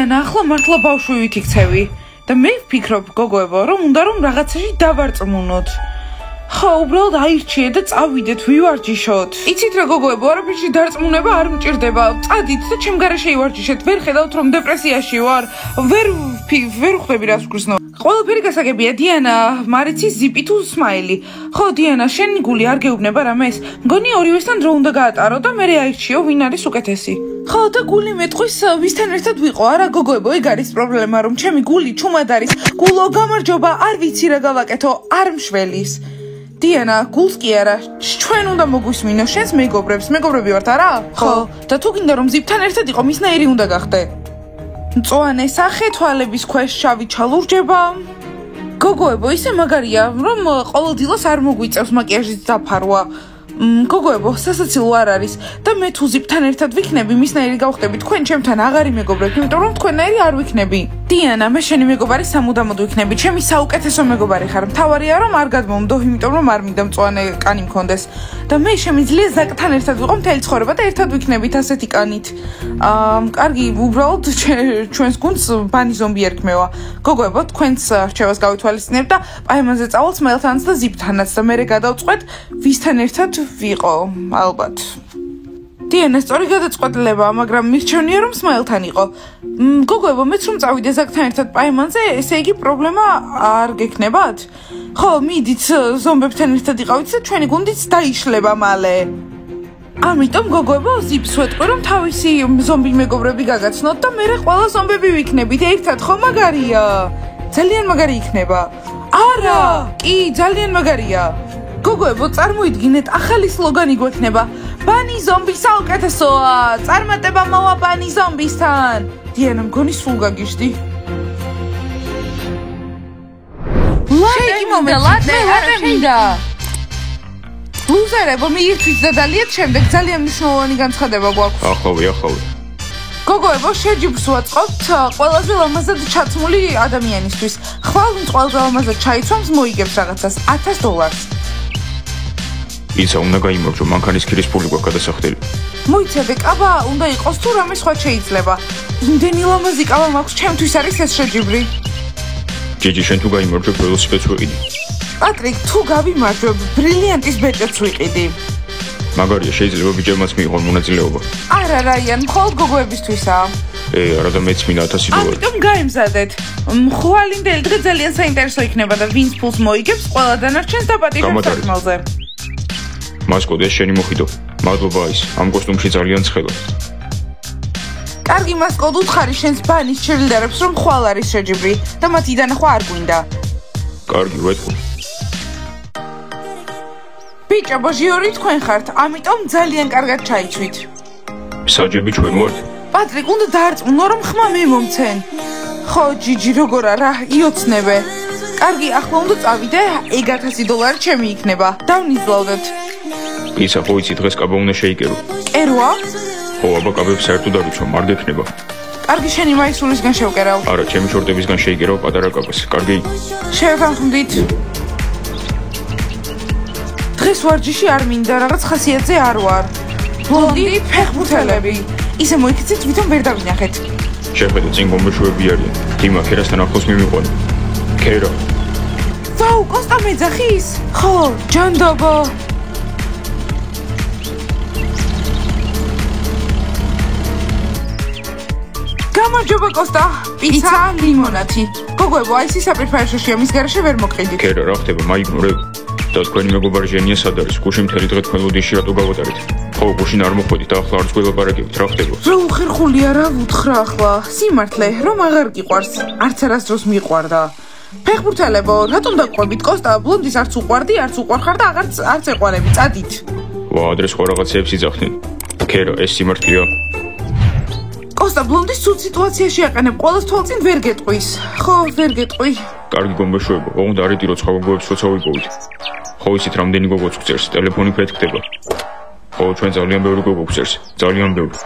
დიანა, ახლა მართლა ბავშვივით იქცევი და მე ვფიქრობ, გოგოებო, რომ უნდა რომ რაღაცაში დავარწმუნოთ. ხო, უბრალოდ აირჩიეთ და წავიდეთ, ვივარჯიშოთ. იცით რა გოგოებო, არაფერში დარწმუნება არ მჭირდება. წადით და ჩემ გარეშე ივარჯიშეთ. ვერ ხედავთ რომ დეპრესიაში ვარ. ვერ ხვდები რას ვგრძნო. ყველაფერი გასაგებია, დიანა, მარიცის ზიპი თუ სმაილი. ხო, დიანა, შენი გული არ გეუბნება რამეს? მგონი ორივესთან დრო უნდა გაატარო და მე აირჩიო, ვინ არის უკეთესი. ხო, და გული მეტყვის ვისთან ერთად ვიყო. არა, გოგოებო, ეგ არის პრობლემა, რომ ჩემი გული ჩუმად არის. გულო, გამარჯობა, არ ვიცი რა გავაკეთო, არ მშველის. დიანა, გულს კი არა, ჩვენ უნდა მოგვისმინო შენს მეგობრებს. მეგობრები ვართ, არა? ხო, და თუ გინდა რომ ზიფთან ერთად იყო, მისნაირი უნდა გახდე. მწვანე სახე, თვალების ქვეშ შავი ჩალურჯება. გოგოებო, ისე მაგარია, რომ ყოველდღიურად არ მოგვიწევს მაკიაჟის დაფარვა. გოგოებო, სასაცილო არ არის და მე თუ ზიფთან ერთად ვიქნები, მისნაირი გავხდები, თქვენ ჩემთან აღარ იმეგობრებთ, იმიტომ რომ თქვენნაირი არ ვიქნები. დიანა, მე შენი მეგობარი სამუდამოდ ვიქნები, ჩემი საუკეთესო მეგობარი ხარ. მთავარია რომ არ გადმომდო, იმიტომ რომ არ მინდა მწვანე კანი მქონდეს. და მე შემიძლია ზაკთან ერთად ვიყო მთელი ცხოვრება და ერთად ვიქნებით ასეთი კანით. კარგი, უბრალოდ ჩვენს გუნდს ბანი ზომბი ერქმევა. გოგოებო, თქვენს რჩევას გავითვალისწინებ და პაემანზე წავალ სმაილთანაც და ზიფთანაც და მერე გადავწყვეტ, ვისთან ერთად ვიყო, ალბათ. დიანა, სწორი გადაწყვეტილება, მაგრამ მირჩევნია რომ სმაილთან იყო. გოგოებო, მეც რომ წავიდე ზაკთან ერთად პაემანზე, ესე იგი პრობლემა არ გექნებათ? ხო, მიდით ზომბებთან ერთად იყავით და ჩვენი გუნდიც დაიშლება მალე. ამიტომ გოგოებო, ზიფს ვეტყვი რომ თავისი ზომბი მეგობრები გაგაცნოთ და მერე ყველა ზომბები ვიქნებით ერთად, ხო მაგარია? ძალიან მაგარი იქნება. არა, კი, ძალიან მაგარია. გოგოებო, წარმოიდგინეთ, ახალი სლოგანი გვექნება. ბანი ზომბი საუკეთესოა, წარმატება მოვა ბანი ზომბისთან. დიანა, მგონი სულ გაგიჟდი. შეიგი მომენტი, არ მინდა. ლუზერებო, მიირთვით და დალიეთ შემდეგ ძალიან მნიშვნელოვანი განცხადება გვაქვს. ახავი. გოგოებო, შეჯიბრს ვაწყობთ ყველაზე ლამაზად ჩაცმული ადამიანისთვის. ხვალ ვინც ყველაზე ლამაზად ჩაიცვამს, მოიგებს რაღაცას $1000. ისა უნდა გაიმარჯვო, მანქანის ქირის ფული გვაქვს გადასახდელი. მოიცადე, კაბა უნდა იყოს თუ რამე სხვა შეიძლება. იმდენი ლამაზი კაბა მაქვს, ჩემთვის არის ეს შეჯიბრი. ჯიჯი, შენ თუ გაიმარჯვებ, ველოსიპედს ვიყიდი. პატრიკ, თუ გავიმარჯვებ, ბრილიანტის ბეჭედს ვიყიდი. მაგარია, შეიძლება ბიჭებმაც მიიღონ მონაწილეობა. არა, რაიან, მხოლოდ გოგოებისთვისაა. არა და მეც მინდა $1000. ამიტომ გაემზადეთ. ხვალინდელი დღე ძალიან საინტერესო იქნება და ვინც ფულს მოიგებს, ყველა დანარჩენს დაპატიჟებს სათმელზე. მასკოტ, ეს შენი მოხიდო. მადლობა ის, ამ კოსტუმში ძალიან ცხელა. კარგი მასკოტ, უთხარი შენს ბანის ჩერილდერებს, რომ ხვალ არის შეჯიბრი და მათი დანახვა არ გვინდა. კარგი, ვეთქვი. ბიჭებო, ჟიორი თქვენ ხართ, ამიტომ ძალიან კარგად ჩაიცვით. საჯები ჩვენ ვართ. პატრიკ, უნდა დაარწმუნო, რომ ხმა მე მომცენ. ხო, ჯიჯი, როგორ არა, იოცნებე. კარგი, ახლა უნდა წავიდე, ეგ $1000 ჩემი იქნება. დავნიზლავდეთ. ისა, ხო იცი, დღეს კაბა უნდა შეიკერო. კეროა? ხო, აბა კაბებს საერთოდ არ ვიცვამ, არ გექნება. კარგი, შენი მაისურისგან შევკერავ. არა, ჩემი შორტებისგან შეიკერავ პატარა კაბას. კარგი? შევთანხმდით. დღეს ვარჯიში არ მინდა, რაღაც ხასიათზე არ ვარ. ბლონდი, ფეხბურთელები. ისე მოიქცეთ, ვითომ ვერ დავინახეთ. შეხედე, წინ გომბეშვები არიან. დიმა, ქერასთან ახლოს მიმიყვანე. ქერა. ვაუ, კოსტა მეძახის? ხო, ჯანდაბა. გამარჯობა კოსტა. პიცა, ლიმონათი. გოგოებო, აი ეს საპირფარეშია, მის გარეშე ვერ მოყიდი. ქერა, რა ხდება, მაიგნორებ. და თქვენი მეგობარი ჟენია სად არის? გუში მთელი დღე თქვენ ლოდიში რატო გავატარეთ? ხო, გუშინ არ მოხვედით და ახლა არც გველაპარაკებით, რა ხდება? რა უხერხულია რა ვუთხრა ახლა? სიმართლე, რომ აღარ გიყვარს, არც არასდროს მიყვარდა. ფეხბურთელებო, რატომ დაყვებით კოსტა? ბლონდის არც უყვარდი, არც უყვარხარ და არც ეყვანები, წადით. ვა, ადრე სხვა რაღაცეებს იძახდნენ. ქერა, ეს სიმართლეა. კოსტა, ბლონდის ცუდ სიტუაციაში აყენებ, ყოველს თვალწინ ვერ გეტყვის. ხო, ვერ გეტყვი. კარგი გომბეშვებო, უნდა არიდირო სხვა გოგოებს როცა ვიპოვით. ხო იცით რამდენი გოგოც გწერს, ტელეფონი ფეთქდება. ხო, ჩვენ ძალიან ბევრი გოგო გწერს, ძალიან ბევრი.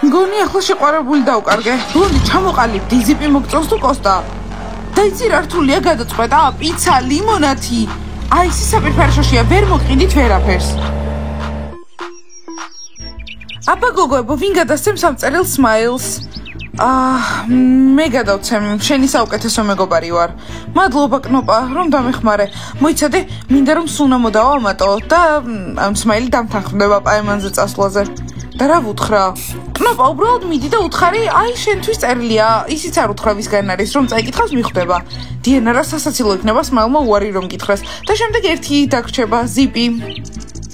მგონი ახლა შეყვარებული დავკარგე. ბლონდი ჩამოყალიბდი, ზიპი მოგწონს თუ კოსტა? და იცი რა რთულია გადაწყვეტა? პიცა, ლიმონათი. აი ეს საპირფარეშია, ვერ მოყიდით ვერაფერს. აბა გოგოებო, ვინ გადასცემს ამ წერილ Smiles? მე გადავცემ, შენი საუკეთესო მეგობარი ვარ. მადლობა კნოპა, რომ დამეხმარე. მოიცადე, მინდა რომ სუნა მოდავამატო და ამ Smile დამთანხმდება პაემანზე წასვლაზე. და რა ვუთხრა? კნოპა, უბრალოდ მიდი და უთხარი, აი შენთვის წერილია. ისიც არ უთხრა ვისგან არის, რომ წაიკითხავს მიხვდება. დიანა რა სასაცილო იქნება Smile-მა უარი რომ გითხრას. და შემდეგ ერთი დაგრჩება, ზიპი.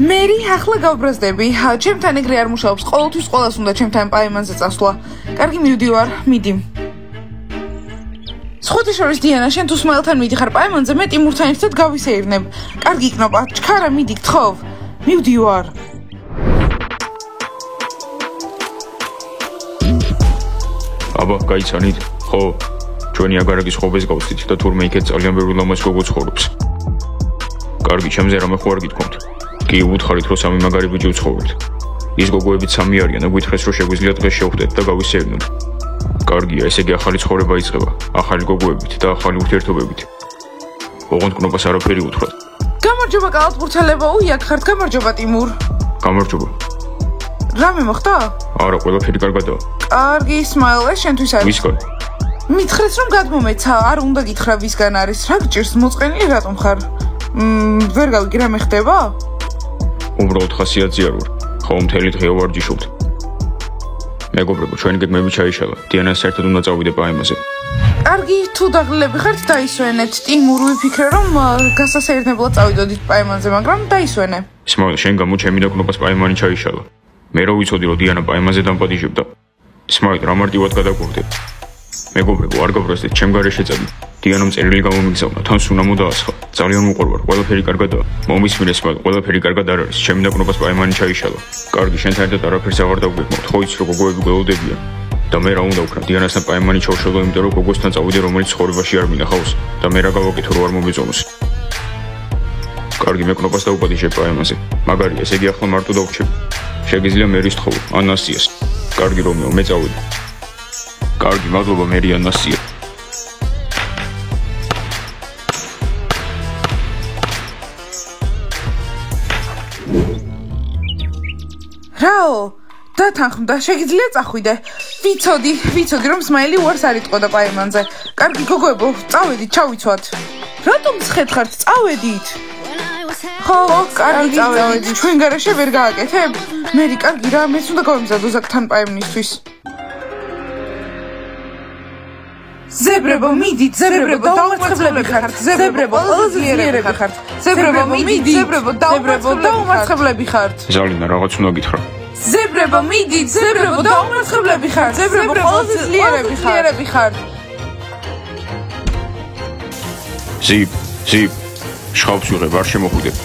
მერი, ახლა გავბრაზდები. ჩემთან ეგრე არ მუშაობს. ყოველთვის ყველას უნდა ჩემთან პაემანზე წასვლა. კარგი, მივდივარ, მიდი. სხვათა შორის დიანა, შენ თუ Smile-თან მიდიხარ პაემანზე, მე ტიმურთან ერთად გავისეირნებ. კარგი კნოპა, ჩქარა, მიდი, გთხოვ. მივდივარ. აბა, გაიცანით? ხო, ჩვენი აგარაკის ხობეს გავსდით და თურმე იქეთ ძალიან ბევრი ლამაზ გოგო ცხოვრობს. კარგი, ჩემზე რამე ხო არ გითქვამთ? კი, უთხარით, რომ სამი მაგარი ბიჭი ვცხოვრობთ. ის გოგოებიც სამი არიან და გვითხრეს, რომ შეგვიძლია დღეს შევხვდეთ და გავისეირნოთ. კარგია, ესე იგი ახალი ცხოვრება იწყება, ახალი გოგოებით და ახალი ურთიერთობებით. ოღონდ კნოპას არაფერი უთხრათ. გამარჯობა კალათბურთელებო, უიაკ ხართ, გამარჯობა ტიმურ. გამარჯობა. რამე მოხდა? არა, ყველაფერი კარგადაა. კარგი, Smile, შენთვის არის. ვისგან? მითხრეს რომ გადმომეცა, არ უნდა გითხრა ვისგან არის. რა გჭირს, მოწყენილი რატომ ხარ? ვერ გავიგე რა მეხდება? უბრალოდ ხასიათზე არ ვარ. ხო, მთელი დღე ვარჯიშობთ. მეგობრებო, ჩვენი გეგმები ჩაიშალა. დიანას საერთოდ უნდა წავიდე პაემაზე. კარგი, თუ დაღლილები ხართ, დაისვენეთ. ტიმურ ვიფიქრე რომ გასასეირნებლად წავიდოდით პაემანზე, მაგრამ დაისვენე. Smile, შენ გამო ჩემი და კნოპას პაემანი ჩაიშალა. მე რო ვიცოდი, რომ დიანა პაემაზე დამპატიჟებდა. Smile, რა მარტივად გადაგვხდეთ. მეგობრებო, არ გაბრაზდეთ, ჩემ გარეშე წადი. დიანამ წერილი გამომიგზავნა, თან სუნა მოდაასხა. ძალიან უყვარვარ, ყველაფერი კარგადაა. მომისმინე Smile, ყველაფერი კარგად არ არის. ჩემი და კნოპას პაემანი ჩაიშალა. კარგი, შენთან ერთად არაფერს აღარ დავგვექმოთ, ხო იცი რომ გოგოები გველოდებიან. და მე რა უნდა ვქნა, დიანასთან პაემანი ჩავშალო, იმიტომ რომ გოგოსთან წავიდე, რომელიც ცხოვრებაში არ მინახავს და მე რა გავაკეთო, რომ არ მომეწონოს. კარგი, მე კნოპას დაუპატიჟებ პაემაზე. მაგარია, ესე იგი ახლა მარტო დავრჩებ. შეგიძლია მერის თხოვო, ანასიას. კარგი რომეო, მე წავედი. კარგი, მადლობა მერი ანასია. რაო, დათანხმდა, შეგიძლია წახვიდე. ვიცოდი რომ Smile უარს არ იტყოდა პაემანზე. კარგი გოგოებო, წავედით, ჩავიცვათ. რატომ ცხეთხართ, წავედით. ხო, კარგი, წავედით. ჩვენ გარეშე ვერ გააკეთებ? მერი, კარგი რა, მეც უნდა გავიმზადო ზაკთან პაემნისთვის. ზებრებო, მიდით, ზებრებო, დაუმარცხებლები ხართ. ზებრებო, ყველაზე ძლიერები ხართ. ზებრებო, მიდით, ზებრებო, დაუმარცხებლები ხართ. ზალინა, რაღაც უნდა გითხრა. ზებრებო, მიდით, ზებრებო, დაუმარცხებლები ხართ. ზებრებო, ყველაზე ძლიერები ხართ. ზიპ, შხავს ვიღებ, არ შემოხვიდებ.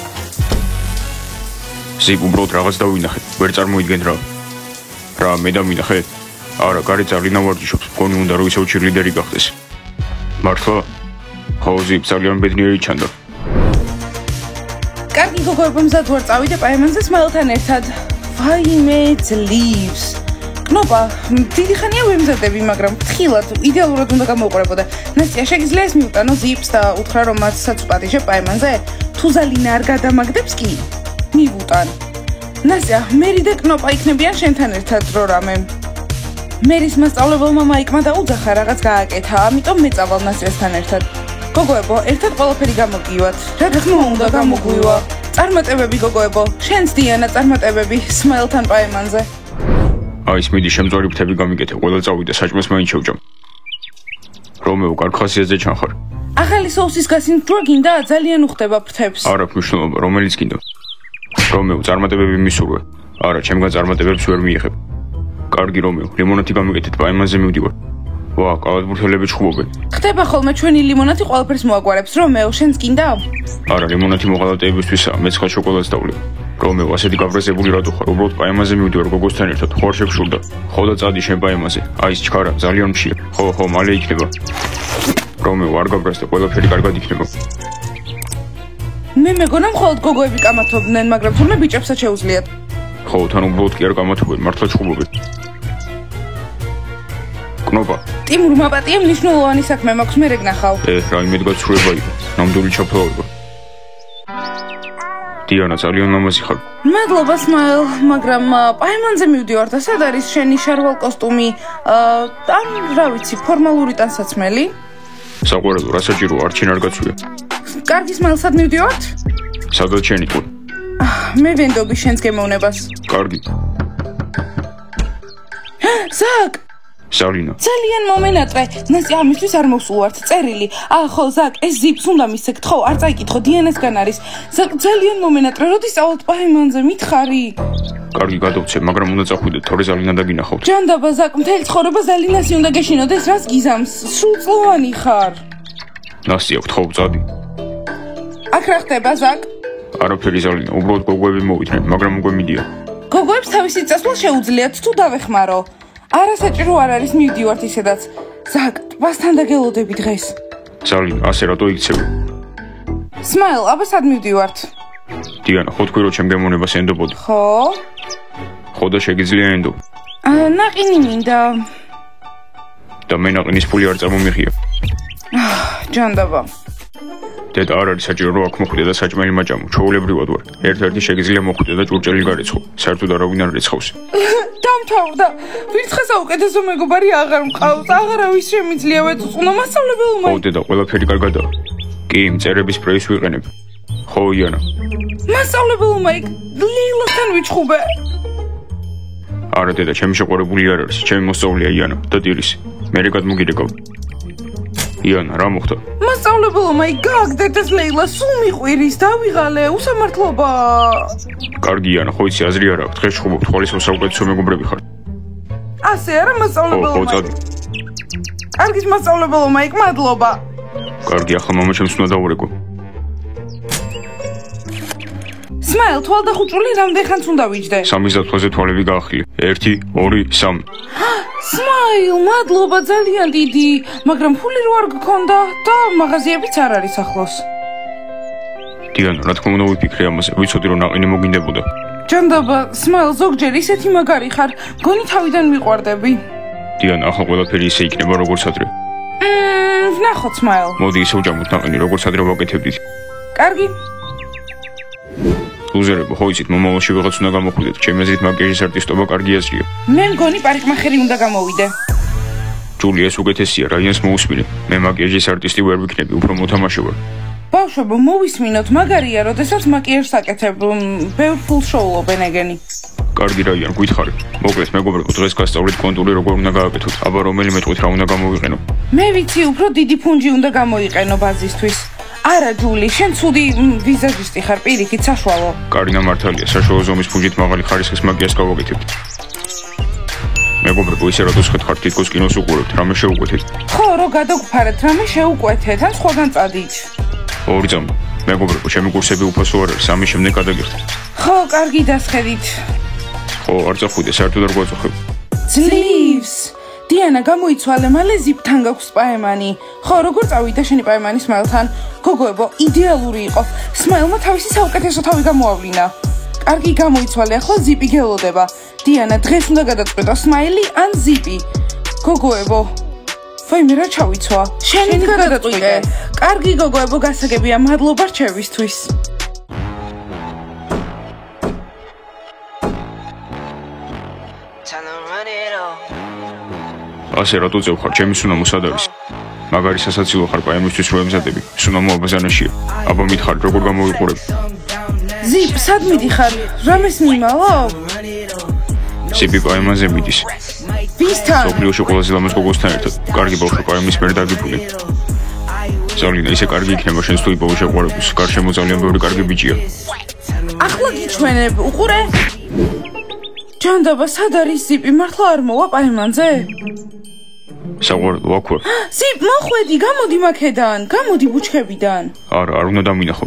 ზიპ, უბრალოდ რაღაც დავინახე, ვერ წარმოიდგენ რა. რა, მე დავინახე? არა, გარე ზალინა ვარჯიშობს, მგონი უნდა რომ ისევ ჩირლიდერი გახდეს. მართლა? ხო, ზიპ, ძალიან ბედნიერი ჩანდა. კარგი გოგოებო, მზად ვარ წავიდე პაემანზე Smile-თან ერთად. ვაიმე, ძლივს. კნოპა, დიდი ხანია ვემზადები, მაგრამ ფრთხილად, იდეალურად უნდა გამოვყურებოდა. ნასტია, შეგიძლია ეს მიუტანო ზიპს და უთხრა რომ მათსაც უპატიჟებ პაემანზე? თუ ზალინა არ გადამაგდებს კი, მივუტან. ნასტია, მერი და კნოპა იქნებიან შენთან ერთად დრო რამე. მერის მასწავლებელმა მაიკმა დაუძახა რაღაც გააკეთა, ამიტომ მე წავალ ნასტიასთან ერთად. გოგოებო, ერთად ყველაფერი გამოგივათ. რა თქმა უნდა გამოგვივა. წარმატებები გოგოებო, შენს დიანა წარმატებები Smile-თან პაემანზე. აი, მიდი შემწვარი ფრთები გამიგეთე, ყველა წავიდე, საჭმელს მაინც შევჭამ. რომეო, კარგ ხასიათზე ჩანხარ. ახალი соуსის გასინდ დრო გინდა, ძალიან უხდება ფრთებს. არა, მნიშვნელობა, რომელიც გინდა. რომეო, წარმატებები მისურვე. არა, ჩემგან წარმატებებს ვერ მიიღებ. კარგი რომეო, ლიმონათი გამიგეთეთ, პაემანზე მივდივარ. ვა, კალათბურთელები ჩხუბობენ. ხდება ხოლმე ჩვენი ლიმონათი ყველაფერს მოაგვარებს, რომეო, შენს გინდა? არა, ლიმონათი მოღალატეებისთვისაა, მეც ხა შოკოლადს დავვლებ. რომეო, ასეთი გაბრაზებული რატო ხარ? უბრალოდ პაემაზე მივდივარ გოგოსთან ერთად, ხო არ შეგშურდა? ხო და წადი შენ პაემაზე. აი, ეს ჩქარა, ძალიან მშია. ხო, მალე იქნება. რომეო, არ გაბრაზდე, ყველაფერი კარგად იქნება. მე მეგონა მხოლოდ გოგოები კამათობდნენ, მაგრამ თურმე ბიჭებსაც შეუძლიათ. ხო, თან უბრალოდ კი არ კამათობენ, მართლა ჩხუბობენ. კნოპა. ტიმურ მაპატია მნიშვნელოვანი საქმე მაქვს, მე რეგნახავ. რაიმე გაცრუება იყო, ნამდვილი ჩაფლავება. დიანა, ძალიან ლამაზი ხარ. მადლობა, სმაილ, მაგრამ პაემანზე მივდივარ და სად არის შენი შარვალ კოსტუმი? ან რა ვიცი, ფორმალური ტანსაცმელი? საყვარელო, რა საჭირო არჩენ არ გაცვია. კარგი, სმაილ, სად მივდივართ? სადაც შენი ყური? მე ვენდობი შენს გემოვნებას. კარგი. ზაკ! სალინა. ძალიან მომენატრე. ნასი ამისთვის არ მოვსულვართ. წერილი. ხო, ზაკ, ეს ზიპს უნდა მისცეთ. ხო, არ წაიკითხო, დიანასგან არის. ზაკ, ძალიან მომენატრე. როდის წავალთ პაემანზე? მითხარი. კარგი, გადავცე, მაგრამ უნდა წახვიდეთ, თორე ზალინა დაგინახავთ. ჯანდაბა, ზაკ, მთელი ცხოვრება ზალინასი უნდა გეშინოდეს, რას გიზამს? სრულწლოვანი ხარ. ნასი აქვთ, ხო, წადი. აქ რა ხდება, ზაკ? არაფერი ზალინა, უბრალოდ გოგოები მოვიდნენ, მაგრამ უკვე მიდია. გოგოებს თავისი წასვლა შეუძლიათ, თუ დავეხმარო. არასაჭირო არ არის მივდივართ ისედაც. ზაკ, ტბასთან დაგელოდები დღეს. ზალინა, ასე რატო იქცევი? სმაილ, აბა სად მივდივართ? დიანა, ხო თქვი რომ ჩემ გემოვნებას ენდობოდი? ხო? ხო და შეგიძლია ენდო. ნაყინი მინდა. და მე ნაყინის ფული არ წარმომიღია. ჯანდაბა. დედა არ არის საჭირო რომ აქ მოხვიდე და საჭმელი მაჭამო, ჩვეულებრივად ვარ. ერთ-ერთი შეგიძლია მოხვიდე და ჭურჭელი გარეცხო. საერთოდ არავინ არ რეცხავს. დამთავრდა. ვირთხა საუკეთესო მეგობარი აღარ მყავს. აღარავის შემიძლია ვეწუწუნო მასწავლებელმა. ხო დედა, ყველაფერი კარგადაა. კი, მწერების პრეის ვიყენებ. ხო, იანა. მასწავლებელმა იქ ლილოსთან ვიჩხუბე. არა დედა, ჩემი შეყვარებული არ არის. ჩემი მოსწავლეა იანა და ტირისი. მე გადმოგირეკავ. იანა, რა მოხდა? მასწავლებელმა იქ გააგდეთ ეს ლეილა, სულ მიყვირის, დავიღალე, უსამართლობა. კარგი იანა, ხო იცი, აზრი არ აქვს. დღეს შეხუბობ, თვალის საუკეთესო მეგობრები ხარ. ასე არა, მასწავლებელმა. ხო, წადი. კარგი, მასწავლებელმა იქ, მადლობა. კარგი, ახლა მამაჩემს უნდა დავურეკო. სმაილ, თვალდახუჭული რამდენხანს უნდა ვიჯდე? 3 ზაფხულზე თვალები გაახლი. 1, 2, 3. სმაილ, მადლობა ძალიან დიდი, მაგრამ ფული რო არ გქონდა და მაღაზიებიც არ არის ახლოს. დიანა, რა თქმა უნდა ვიფიქრე ამაზე, ვიცოდი რომ ნაყინი მოგინდებოდა. ჯანდაბა, სმაილ, ზოგჯერ ისეთი მაგარი ხარ, გონი თავიდან მიყვარდები. დიანა, ახლა ყველაფერი ისე იქნება როგორც ადრე. ვნახოთ, სმაილ. მოდი ისე ვჭამოთ ნაყინი, როგორც ადრე ვაკეთებდით. კარგი. ლუზერებო, ხო იცით, მომავალში ვიღაც უნდა გამოხვიდეთ. ჩემი აზრით მაკიაჟის არტისტობა კარგი აზრია. მე მგონი პარიკმახერი უნდა გამოვიდე. ჯული, ეს უკეთესია, რაიანს მოусმინე. მე მაკიაჟის არტისტი ვერ ვიქნები, უფრო მოთამაშე ვარ. ბავშვებო, მოვისმინოთ, მაგარია, როდესაც მაკიაჟს აკეთებ, ბევრ ფულს შოულობენ ეგენი. კარგი რაიან, გითხარი. მოკლედ, მეგობრებო, დღეს გასწავლით კონტური როგორ უნდა გააკეთოთ. აბა რომელიმე ტყვით რა უნდა გამოვიყენო. მე ვიცი, უფრო დიდი ფუნჯი უნდა გამოიყენო ბაზისთვის. არა, ჯული, შენ ცუდი ვიზაჟისტი ხარ, პირიქით, საშუალო. კარინა მართალია, საშუალო ზომის ფუნჯით მაღალი ხარისხის მაგიას გავაკეთებთ. მეგობრებო, ისე რატო შეხეთ, თითქოს კინოს უყურებთ, რამე შეუკვეთეთ. ხო, რო გადაგფარეთ, რამე შეუკვეთეთ, ან სხვაგან წადით. ორი წამო. მეგობრებო, ჩემი კურსები უფასო არ არის, ამის შემდეგ გადაგიხდით. ხო, კარგი დასხედით. ხო, არ წახვიდე, საერთოდ არ გვაწუხებ. ძლივს. დიანა, გამოიცვალე, მალე ზიპთან გაქვს პაემანი. ხო, როგორ წავიდა შენი პაემანი სმაილთან? გოგოებო, იდეალური იყო. სმაილმა თავისი საუკეთესო თავი გამოავლინა. კარგი, გამოიცვალე, ახლა ზიპი გელოდება. დიანა, დღეს უნდა გადაწყვეტო სმაილი ან ზიპი. გოგოებო, ვაიმე რა ჩავიცვა? შენი გადაწყვეტე. კარგი, გოგოებო, გასაგებია, მადლობა რჩევისთვის. ასე რატო წევხარ, ჩემი სუნამო სად არის? მაგარი სასაცილო ხარ პაემისთვის რო ემზადები. სუნამო აბაზანაშია. აბა მითხარ, როგორ გამოვიყურებ? ზიპ, სად მიდიხარ? რამეს მიმალო? ზიპი პაემაზე მიდის. ვისთან? სოფლიოში ყველაზე ლამაზ გოგოსთან ერთად. კარგი ბავშვი პაემის მიერ დაგიფული. ზალინა, ისე კარგი იქნება შენს თუ იპოვე შეყვარებულს. გარშემო ძალიან ბევრი კარგი ბიჭია. ახლა გიჩვენებ, უყურე? ჯანდაბა, სად არის ზიპი? მართლა არ მოვა პაემანზე? საყვარელო, აქ ვარ. ზიპ, მოხვედი, გამოდი მაქედან, გამოდი ბუჩქებიდან. არა, არ უნდა დამინახო.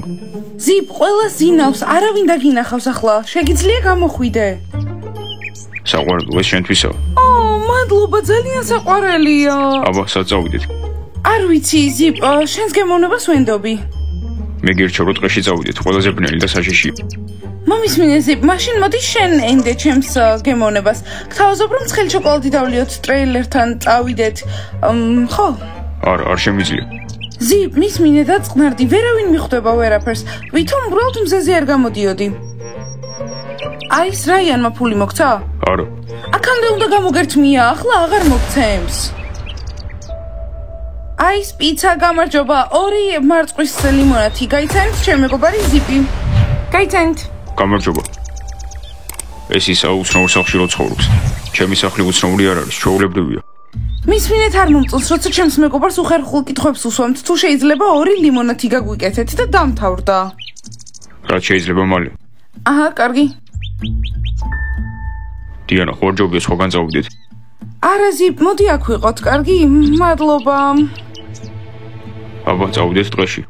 ზიპ, ყველა ზინავს, არავინ დაგინახავს ახლა. შეგიძლია გამოხვიდე. საყვარელო, ეს შენთვისაა. მადლობა, ძალიან საყვარელია. აბა, სად წავიდეთ? არ ვიცი, ზიპ, შენს გემოვნებას ვენდობი. მე გირჩევ, რომ ტყეში წავიდეთ, ყველაზე ბნელი და საშიშია. მომისმინე ზიპ, მაშინ მოდი შენ ენდე ჩემს გემოვნებას. გთავაზობ, რომ ცხელი შოკოლადი დავლიოთ ტრეილერთან წავიდეთ. ხო? არა, არ შემიძლია. ზიპ, მის მინე და წყნარდი, ვერავინ მიხვდება ვერაფერს. ვითომ უბრალოდ მზეზე არ გამოდიოდი. აის რაიანმა ფული მოგცა? არა. აქამდე უნდა გამოგერთმია, ახლა აღარ მოგცემს. აის პიცა გამარჯობა, 2 მარწყვის ლიმონათი, გაიცანთ ჩემი მეგობარი ზიპი. გაიცანთ. გამარჯობა. ეს ისა უცნაურ სახლში რო ცხოვრობს. ჩემი სახლი უცნაური არ არის, ჩვეულებრივია. მის მინეთ არ მომწონს, როცა ჩემს მეგობარს უხერხულ კითხვებს უსვამთ, თუ შეიძლება 2 ლიმონათი გაგვიკეთეთ და დამთავრდა. რაც შეიძლება მალე. აჰა, კარგი. დიანა, ხوارჯობია სხვაგან წავიდეთ. არა ზიპ, მოდი აქ ვიყოთ, კარგი? მადლობა. აბა, წავიდეთ ტყეში.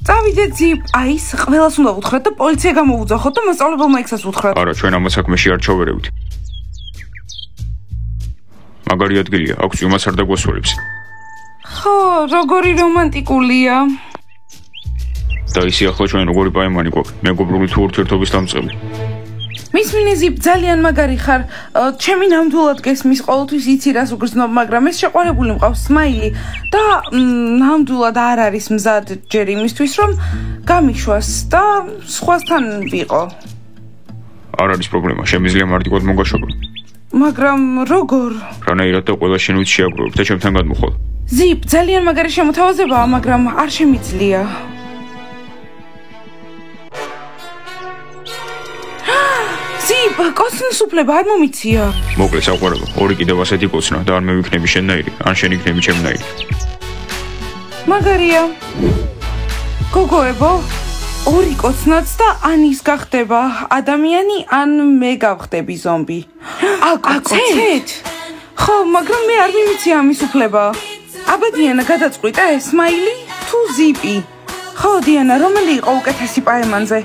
წავიდეთ ზიპ, აის ყველას უნდა უთხრათ და პოლიცია გამოვუძახოთ და მასწავლებელმა იქსაც უთხრათ. არა, ჩვენ ამ საქმეში არ ჩავერევით. მაგარი ადგილია, აქვს იმას არ დაგვასვენებს. ხო, როგორი რომანტიკულია. და ისი ახლა ჩვენ როგორი პაემანი გვაქვს, მეგობრული თუ ურთიერთობის დამწყები. მის მინე ზიპ, ძალიან მაგარი ხარ. ჩემი ნამდვილად გესმის, ყოველთვის იცი რას უგრძნობ, მაგრამ ეს შეყვარებული მყავს სმაილი და ნამდვილად არ არის მზად ჯერ იმისთვის, რომ გამიშვას და სხვასთან ვიყო. არ არის პრობლემა, შემიძლია მარტივად მოგაშობო. მაგრამ როგორ? რანაირად და ყველა შენვით შეაგროვებ და ჩემთან გადმოხვალ. ზიპ, ძალიან მაგარი შემოთავაზებაა, მაგრამ არ შემიძლია. ზიპ, კოცნის უფლება არ მომიცია. მოკლედ საყვარელო, 2 კიდევ ასეთი კოცნა და არ მე ვიქნები შენნაირი, ან შენ იქნები ჩემნაირი. მაგარია. გოგოებო, 2 კოცნაც და ან ის გახდება ადამიანი, ან მე გავხდები ზომბი. აკოცეთ? ხო, მაგრამ მე არ მიმიცია ამის უფლება. აბა დიანა, გადაწყვიტე, სმაილი თუ ზიპი? ხო, დიანა, რომელი იყო უკეთესი პაემანზე?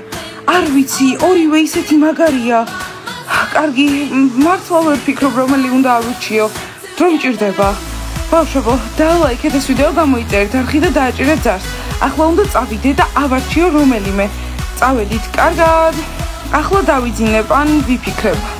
არ ვიცი, ორივე ისეთი მაგარია. კარგი, მართლა ვერ ვფიქრობ, რომელი უნდა ავირჩიო. დრო მჭირდება. ბავშვებო, დალაიქეთ ეს ვიდეო, გამოიწერეთ არხი და დააჭერეთ ძარს. ახლა უნდა წავიდე და ავარჩიო რომელიმე. წავედით, კარგად. ახლა დავიძინებ, ან ვიფიქრებ.